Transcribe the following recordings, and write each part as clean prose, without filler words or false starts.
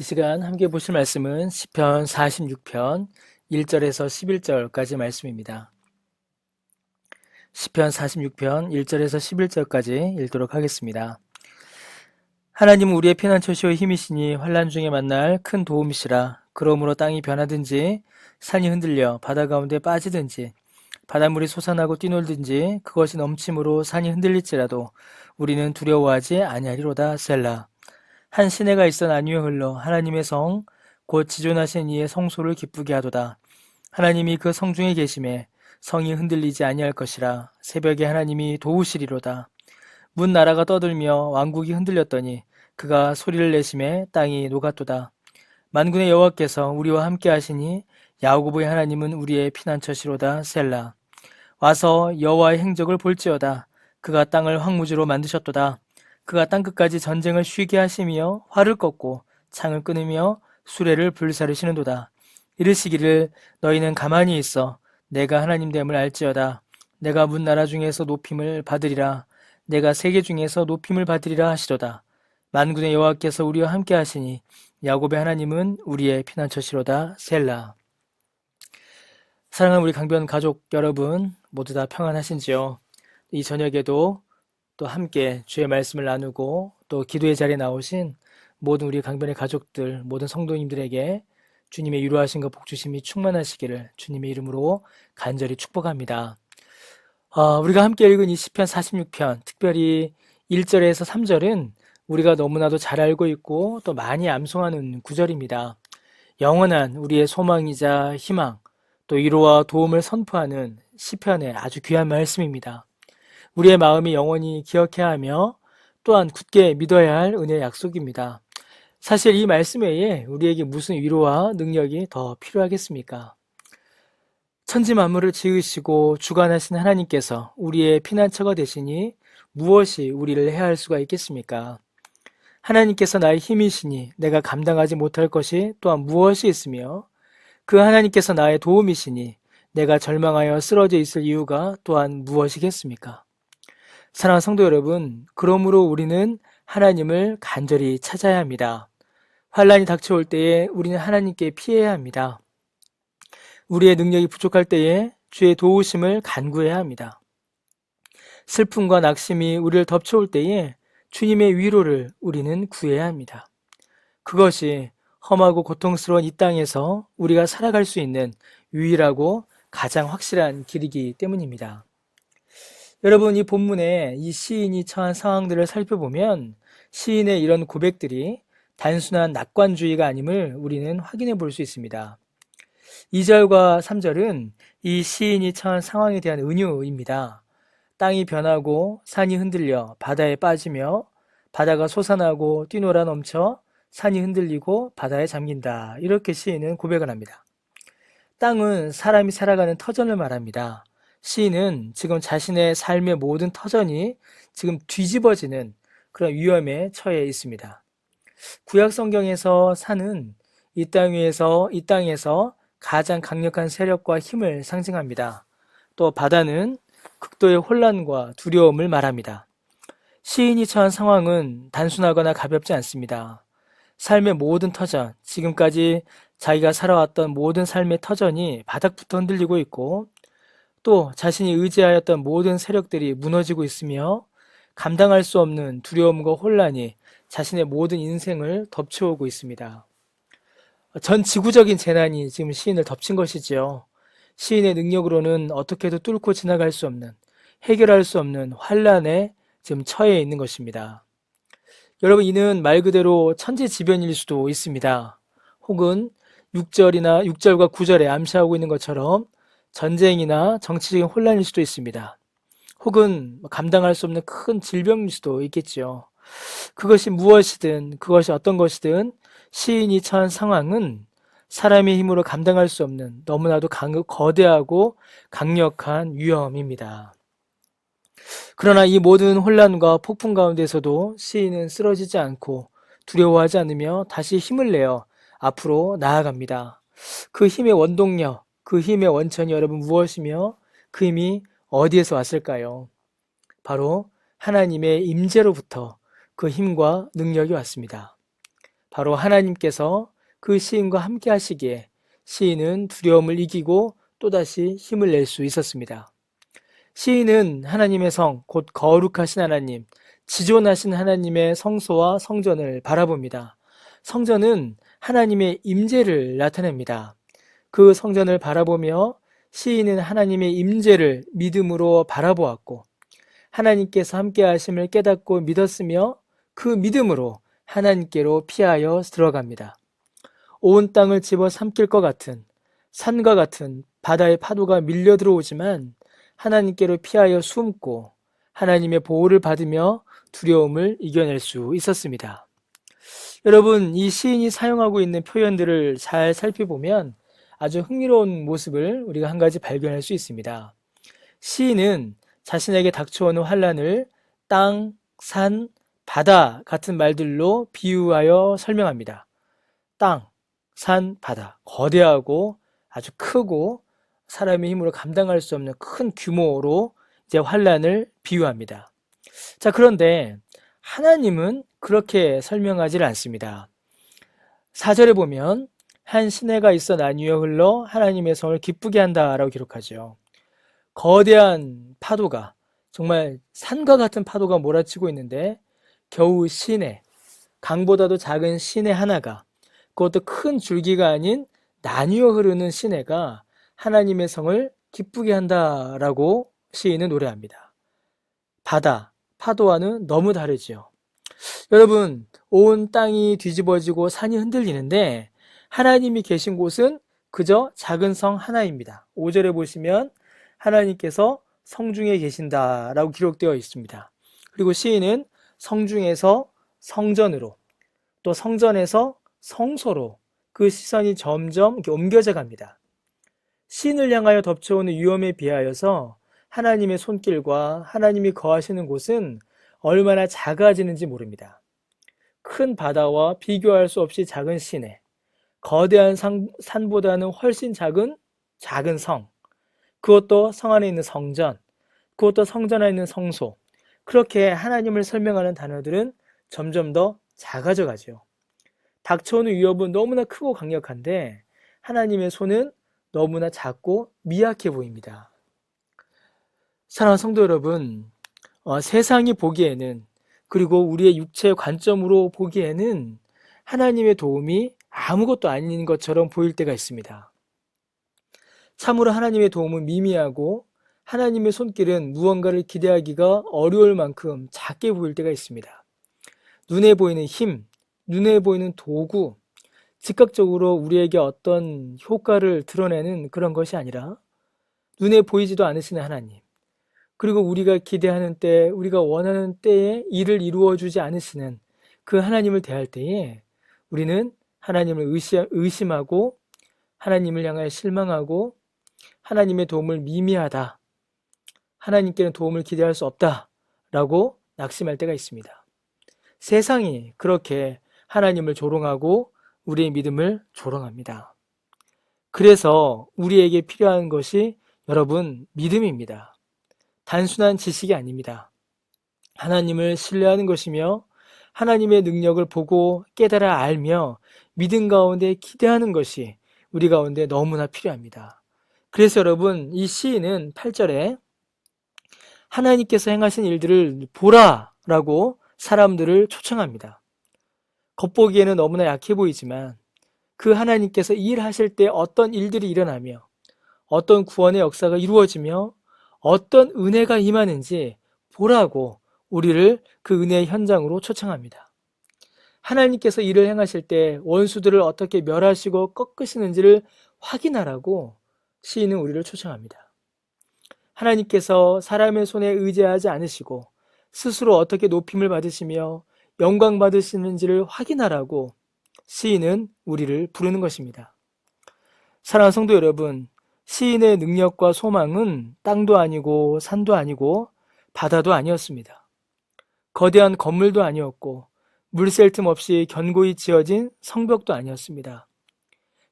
이 시간 함께 보실 말씀은 시편 46편 1절에서 11절까지 말씀입니다. 시편 46편 1절에서 11절까지 읽도록 하겠습니다. 하나님은 우리의 피난처시오 힘이시니 환난 중에 만날 큰 도움이시라. 그러므로 땅이 변하든지 산이 흔들려 바다 가운데 빠지든지 바닷물이 솟아나고 뛰놀든지 그것이 넘침으로 산이 흔들릴지라도 우리는 두려워하지 아니하리로다. 셀라. 한 시내가 있어 나뉘어 흘러 하나님의 성 곧 지존하신 이의 성소를 기쁘게 하도다. 하나님이 그 성 중에 계심에 성이 흔들리지 아니할 것이라. 새벽에 하나님이 도우시리로다. 문 나라가 떠들며 왕국이 흔들렸더니 그가 소리를 내심에 땅이 녹았도다. 만군의 여호와께서 우리와 함께 하시니 야고보의 하나님은 우리의 피난처시로다. 셀라. 와서 여호와의 행적을 볼지어다. 그가 땅을 황무지로 만드셨도다. 그가 땅끝까지 전쟁을 쉬게 하시며 활을 꺾고 창을 끊으며 수레를 불사르시는도다. 이르시기를 너희는 가만히 있어 내가 하나님 됨을 알지어다. 내가 문 나라 중에서 높임을 받으리라. 내가 세계 중에서 높임을 받으리라 하시도다. 만군의 여호와께서 우리와 함께 하시니 야곱의 하나님은 우리의 피난처시로다. 셀라. 사랑하는 우리 강변 가족 여러분, 모두 다 평안하신지요? 이 저녁에도 또 함께 주의 말씀을 나누고 또 기도의 자리에 나오신 모든 우리 강변의 가족들, 모든 성도님들에게 주님의 위로하심과 복주심이 충만하시기를 주님의 이름으로 간절히 축복합니다. 우리가 함께 읽은 이 시편 46편, 특별히 1절에서 3절은 우리가 너무나도 잘 알고 있고 또 많이 암송하는 구절입니다. 영원한 우리의 소망이자 희망, 또 위로와 도움을 선포하는 시편의 아주 귀한 말씀입니다. 우리의 마음이 영원히 기억해야 하며 또한 굳게 믿어야 할 은혜의 약속입니다. 사실 이 말씀 외에 우리에게 무슨 위로와 능력이 더 필요하겠습니까? 천지 만물을 지으시고 주관하신 하나님께서 우리의 피난처가 되시니 무엇이 우리를 해할 수가 있겠습니까? 하나님께서 나의 힘이시니 내가 감당하지 못할 것이 또한 무엇이 있으며 그 하나님께서 나의 도움이시니 내가 절망하여 쓰러져 있을 이유가 또한 무엇이겠습니까? 사랑하는 성도 여러분, 그러므로 우리는 하나님을 간절히 찾아야 합니다. 환난이 닥쳐올 때에 우리는 하나님께 피해야 합니다. 우리의 능력이 부족할 때에 주의 도우심을 간구해야 합니다. 슬픔과 낙심이 우리를 덮쳐올 때에 주님의 위로를 우리는 구해야 합니다. 그것이 험하고 고통스러운 이 땅에서 우리가 살아갈 수 있는 유일하고 가장 확실한 길이기 때문입니다. 여러분, 이 본문에 이 시인이 처한 상황들을 살펴보면 시인의 이런 고백들이 단순한 낙관주의가 아님을 우리는 확인해 볼 수 있습니다. 2절과 3절은 이 시인이 처한 상황에 대한 은유입니다. 땅이 변하고 산이 흔들려 바다에 빠지며 바다가 솟아나고 뛰놀아 넘쳐 산이 흔들리고 바다에 잠긴다. 이렇게 시인은 고백을 합니다. 땅은 사람이 살아가는 터전을 말합니다. 시인은 지금 자신의 삶의 모든 터전이 지금 뒤집어지는 그런 위험에 처해 있습니다. 구약 성경에서 산은 이 땅에서 가장 강력한 세력과 힘을 상징합니다. 또 바다는 극도의 혼란과 두려움을 말합니다. 시인이 처한 상황은 단순하거나 가볍지 않습니다. 삶의 모든 터전, 지금까지 자기가 살아왔던 모든 삶의 터전이 바닥부터 흔들리고 있고 또 자신이 의지하였던 모든 세력들이 무너지고 있으며 감당할 수 없는 두려움과 혼란이 자신의 모든 인생을 덮쳐오고 있습니다. 전 지구적인 재난이 지금 시인을 덮친 것이지요. 시인의 능력으로는 어떻게도 뚫고 지나갈 수 없는, 해결할 수 없는 환란에 지금 처해 있는 것입니다. 여러분, 이는 말 그대로 천재지변일 수도 있습니다. 혹은 6절과 9절에 암시하고 있는 것처럼 전쟁이나 정치적인 혼란일 수도 있습니다. 혹은 감당할 수 없는 큰 질병일 수도 있겠죠. 그것이 무엇이든 그것이 어떤 것이든 시인이 처한 상황은 사람의 힘으로 감당할 수 없는 너무나도 거대하고 강력한 위험입니다. 그러나 이 모든 혼란과 폭풍 가운데서도 시인은 쓰러지지 않고 두려워하지 않으며 다시 힘을 내어 앞으로 나아갑니다. 그 힘의 원동력, 그 힘의 원천이 여러분 무엇이며 그 힘이 어디에서 왔을까요? 바로 하나님의 임재로부터 그 힘과 능력이 왔습니다. 바로 하나님께서 그 시인과 함께 하시기에 시인은 두려움을 이기고 또다시 힘을 낼 수 있었습니다. 시인은 하나님의 성, 곧 거룩하신 하나님, 지존하신 하나님의 성소와 성전을 바라봅니다. 성전은 하나님의 임재를 나타냅니다. 그 성전을 바라보며 시인은 하나님의 임재를 믿음으로 바라보았고 하나님께서 함께 하심을 깨닫고 믿었으며 그 믿음으로 하나님께로 피하여 들어갑니다. 온 땅을 집어삼킬 것 같은 산과 같은 바다의 파도가 밀려 들어오지만 하나님께로 피하여 숨고 하나님의 보호를 받으며 두려움을 이겨낼 수 있었습니다. 여러분, 이 시인이 사용하고 있는 표현들을 잘 살펴보면 아주 흥미로운 모습을 우리가 한 가지 발견할 수 있습니다. 시인은 자신에게 닥쳐오는 환란을 땅, 산, 바다 같은 말들로 비유하여 설명합니다. 땅, 산, 바다, 거대하고 아주 크고 사람의 힘으로 감당할 수 없는 큰 규모로 이제 환란을 비유합니다. 자, 그런데 하나님은 그렇게 설명하지 않습니다. 4절에 보면 한 시내가 있어 나뉘어 흘러 하나님의 성을 기쁘게 한다라고 기록하죠. 거대한 파도가, 정말 산과 같은 파도가 몰아치고 있는데 겨우 시내, 강보다도 작은 시내 하나가, 그것도 큰 줄기가 아닌 나뉘어 흐르는 시내가 하나님의 성을 기쁘게 한다라고 시인은 노래합니다. 바다, 파도와는 너무 다르죠. 여러분, 온 땅이 뒤집어지고 산이 흔들리는데 하나님이 계신 곳은 그저 작은 성 하나입니다. 5절에 보시면 하나님께서 성중에 계신다라고 기록되어 있습니다. 그리고 시인은 성중에서 성전으로, 또 성전에서 성소로 그 시선이 점점 이렇게 옮겨져 갑니다. 시인을 향하여 덮쳐오는 위험에 비하여서 하나님의 손길과 하나님이 거하시는 곳은 얼마나 작아지는지 모릅니다. 큰 바다와 비교할 수 없이 작은 시내, 거대한 산보다는 훨씬 작은 성, 그것도 성 안에 있는 성전, 그것도 성전 안에 있는 성소, 그렇게 하나님을 설명하는 단어들은 점점 더 작아져 가죠. 닥쳐오는 위협은 너무나 크고 강력한데 하나님의 손은 너무나 작고 미약해 보입니다. 사랑하는 성도 여러분, 세상이 보기에는, 그리고 우리의 육체의 관점으로 보기에는 하나님의 도움이 아무것도 아닌 것처럼 보일 때가 있습니다. 참으로 하나님의 도움은 미미하고 하나님의 손길은 무언가를 기대하기가 어려울 만큼 작게 보일 때가 있습니다. 눈에 보이는 힘, 눈에 보이는 도구, 즉각적으로 우리에게 어떤 효과를 드러내는 그런 것이 아니라 눈에 보이지도 않으시는 하나님, 그리고 우리가 기대하는 때, 우리가 원하는 때에 일을 이루어주지 않으시는 그 하나님을 대할 때에 우리는 하나님을 의심하고 하나님을 향하여 실망하고 하나님의 도움을 미미하다, 하나님께는 도움을 기대할 수 없다 라고 낙심할 때가 있습니다. 세상이 그렇게 하나님을 조롱하고 우리의 믿음을 조롱합니다. 그래서 우리에게 필요한 것이 여러분, 믿음입니다. 단순한 지식이 아닙니다. 하나님을 신뢰하는 것이며 하나님의 능력을 보고 깨달아 알며 믿음 가운데 기대하는 것이 우리 가운데 너무나 필요합니다. 그래서 여러분, 이 시인은 8절에 하나님께서 행하신 일들을 보라라고 사람들을 초청합니다. 겉보기에는 너무나 약해 보이지만 그 하나님께서 일하실 때 어떤 일들이 일어나며 어떤 구원의 역사가 이루어지며 어떤 은혜가 임하는지 보라고 우리를 그 은혜의 현장으로 초청합니다. 하나님께서 일을 행하실 때 원수들을 어떻게 멸하시고 꺾으시는지를 확인하라고 시인은 우리를 초청합니다. 하나님께서 사람의 손에 의지하지 않으시고 스스로 어떻게 높임을 받으시며 영광 받으시는지를 확인하라고 시인은 우리를 부르는 것입니다. 사랑하는 성도 여러분, 시인의 능력과 소망은 땅도 아니고 산도 아니고 바다도 아니었습니다. 거대한 건물도 아니었고 물 셀 틈 없이 견고히 지어진 성벽도 아니었습니다.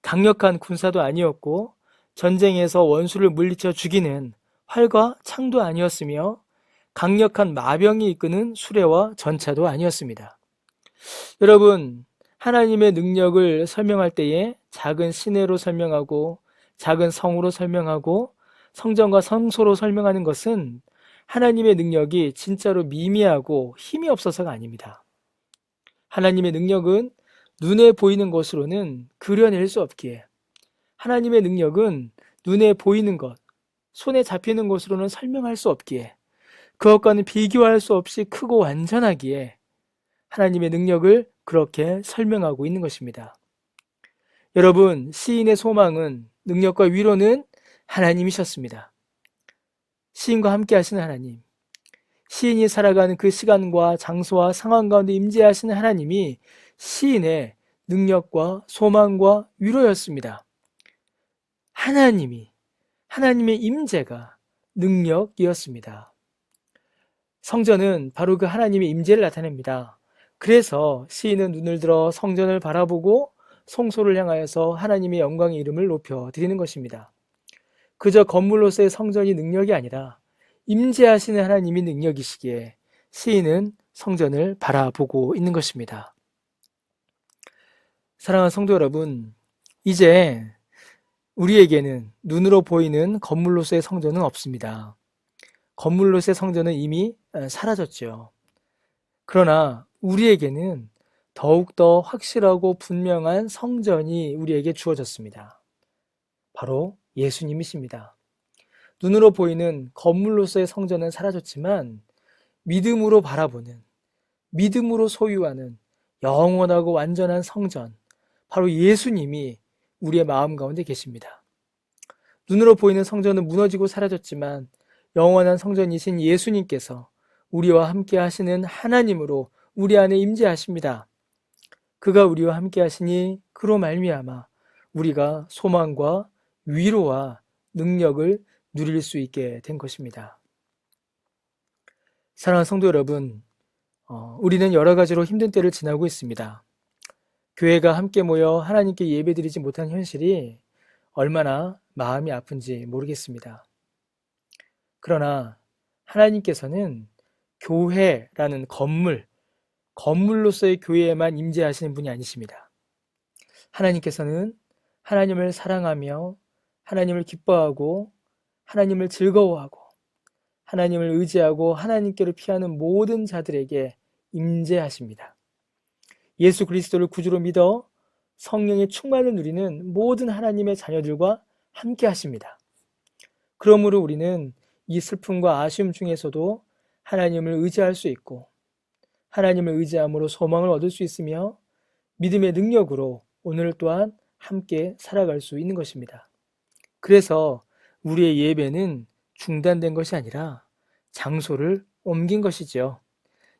강력한 군사도 아니었고 전쟁에서 원수를 물리쳐 죽이는 활과 창도 아니었으며 강력한 마병이 이끄는 수레와 전차도 아니었습니다. 여러분, 하나님의 능력을 설명할 때에 작은 시내로 설명하고 작은 성으로 설명하고 성전과 성소로 설명하는 것은 하나님의 능력이 진짜로 미미하고 힘이 없어서가 아닙니다. 하나님의 능력은 눈에 보이는 것으로는 그려낼 수 없기에, 하나님의 능력은 눈에 보이는 것, 손에 잡히는 것으로는 설명할 수 없기에, 그것과는 비교할 수 없이 크고 완전하기에 하나님의 능력을 그렇게 설명하고 있는 것입니다. 여러분, 시인의 소망은, 능력과 위로는 하나님이셨습니다. 시인과 함께 하시는 하나님, 시인이 살아가는 그 시간과 장소와 상황 가운데 임재하시는 하나님이 시인의 능력과 소망과 위로였습니다. 하나님의 임재가 능력이었습니다. 성전은 바로 그 하나님의 임재를 나타냅니다. 그래서 시인은 눈을 들어 성전을 바라보고 성소를 향하여서 하나님의 영광의 이름을 높여 드리는 것입니다. 그저 건물로서의 성전이 능력이 아니라 임재하시는 하나님이 능력이시기에 시인은 성전을 바라보고 있는 것입니다. 사랑하는 성도 여러분, 이제 우리에게는 눈으로 보이는 건물로서의 성전은 없습니다. 건물로서의 성전은 이미 사라졌죠. 그러나 우리에게는 더욱더 확실하고 분명한 성전이 우리에게 주어졌습니다. 바로 예수님이십니다. 눈으로 보이는 건물로서의 성전은 사라졌지만 믿음으로 바라보는, 믿음으로 소유하는 영원하고 완전한 성전, 바로 예수님이 우리의 마음 가운데 계십니다. 눈으로 보이는 성전은 무너지고 사라졌지만 영원한 성전이신 예수님께서 우리와 함께 하시는 하나님으로 우리 안에 임재하십니다. 그가 우리와 함께 하시니 그로 말미암아 우리가 소망과 위로와 능력을 누릴 수 있게 된 것입니다. 사랑하는 성도 여러분, 우리는 여러 가지로 힘든 때를 지나고 있습니다. 교회가 함께 모여 하나님께 예배드리지 못한 현실이 얼마나 마음이 아픈지 모르겠습니다. 그러나 하나님께서는 교회라는 건물로서의 교회에만 임재하시는 분이 아니십니다. 하나님께서는 하나님을 사랑하며 하나님을 기뻐하고 하나님을 즐거워하고 하나님을 의지하고 하나님께로 피하는 모든 자들에게 임재하십니다. 예수 그리스도를 구주로 믿어 성령의 충만을 누리는 모든 하나님의 자녀들과 함께 하십니다. 그러므로 우리는 이 슬픔과 아쉬움 중에서도 하나님을 의지할 수 있고 하나님을 의지함으로 소망을 얻을 수 있으며 믿음의 능력으로 오늘 또한 함께 살아갈 수 있는 것입니다. 그래서 우리의 예배는 중단된 것이 아니라 장소를 옮긴 것이지요.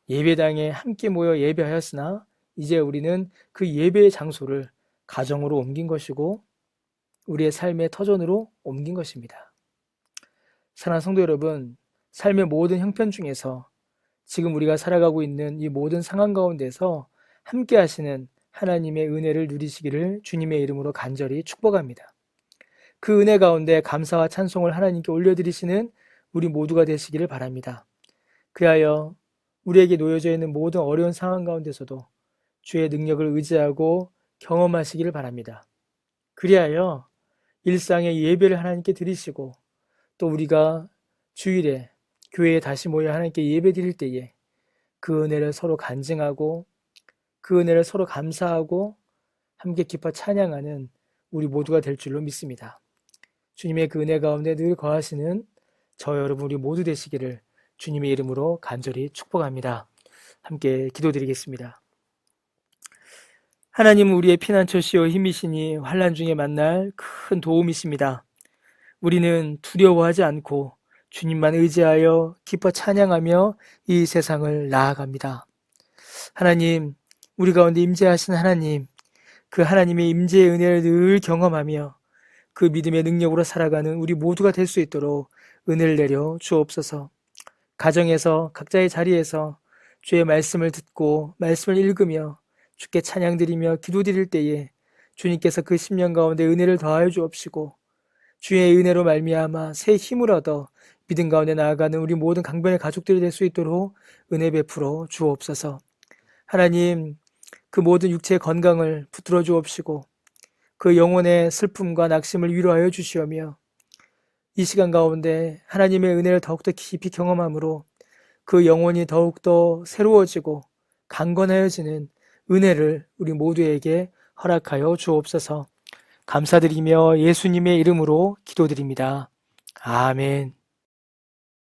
예배당에 함께 모여 예배하였으나 이제 우리는 그 예배의 장소를 가정으로 옮긴 것이고 우리의 삶의 터전으로 옮긴 것입니다. 사랑하는 성도 여러분, 삶의 모든 형편 중에서 지금 우리가 살아가고 있는 이 모든 상황 가운데서 함께 하시는 하나님의 은혜를 누리시기를 주님의 이름으로 간절히 축복합니다. 그 은혜 가운데 감사와 찬송을 하나님께 올려드리시는 우리 모두가 되시기를 바랍니다. 그하여 우리에게 놓여져 있는 모든 어려운 상황 가운데서도 주의 능력을 의지하고 경험하시기를 바랍니다. 그리하여 일상의 예배를 하나님께 드리시고 또 우리가 주일에 교회에 다시 모여 하나님께 예배 드릴 때에 그 은혜를 서로 간증하고 그 은혜를 서로 감사하고 함께 기뻐 찬양하는 우리 모두가 될 줄로 믿습니다. 주님의 그 은혜 가운데 늘 거하시는 저 여러분 우리 모두 되시기를 주님의 이름으로 간절히 축복합니다. 함께 기도드리겠습니다. 하나님은 우리의 피난처시요 힘이시니 환난 중에 만날 큰 도움이십니다. 우리는 두려워하지 않고 주님만 의지하여 기뻐 찬양하며 이 세상을 나아갑니다. 하나님, 우리 가운데 임재하신 하나님, 그 하나님의 임재의 은혜를 늘 경험하며 그 믿음의 능력으로 살아가는 우리 모두가 될 수 있도록 은혜를 내려 주옵소서. 가정에서 각자의 자리에서 주의 말씀을 듣고 말씀을 읽으며 주께 찬양드리며 기도드릴 때에 주님께서 그 심령 가운데 은혜를 더하여 주옵시고 주의 은혜로 말미암아 새 힘을 얻어 믿음 가운데 나아가는 우리 모든 강변의 가족들이 될 수 있도록 은혜 베풀어 주옵소서. 하나님, 그 모든 육체의 건강을 붙들어 주옵시고 그 영혼의 슬픔과 낙심을 위로하여 주시오며 이 시간 가운데 하나님의 은혜를 더욱더 깊이 경험함으로 그 영혼이 더욱더 새로워지고 강건하여지는 은혜를 우리 모두에게 허락하여 주옵소서. 감사드리며 예수님의 이름으로 기도드립니다. 아멘.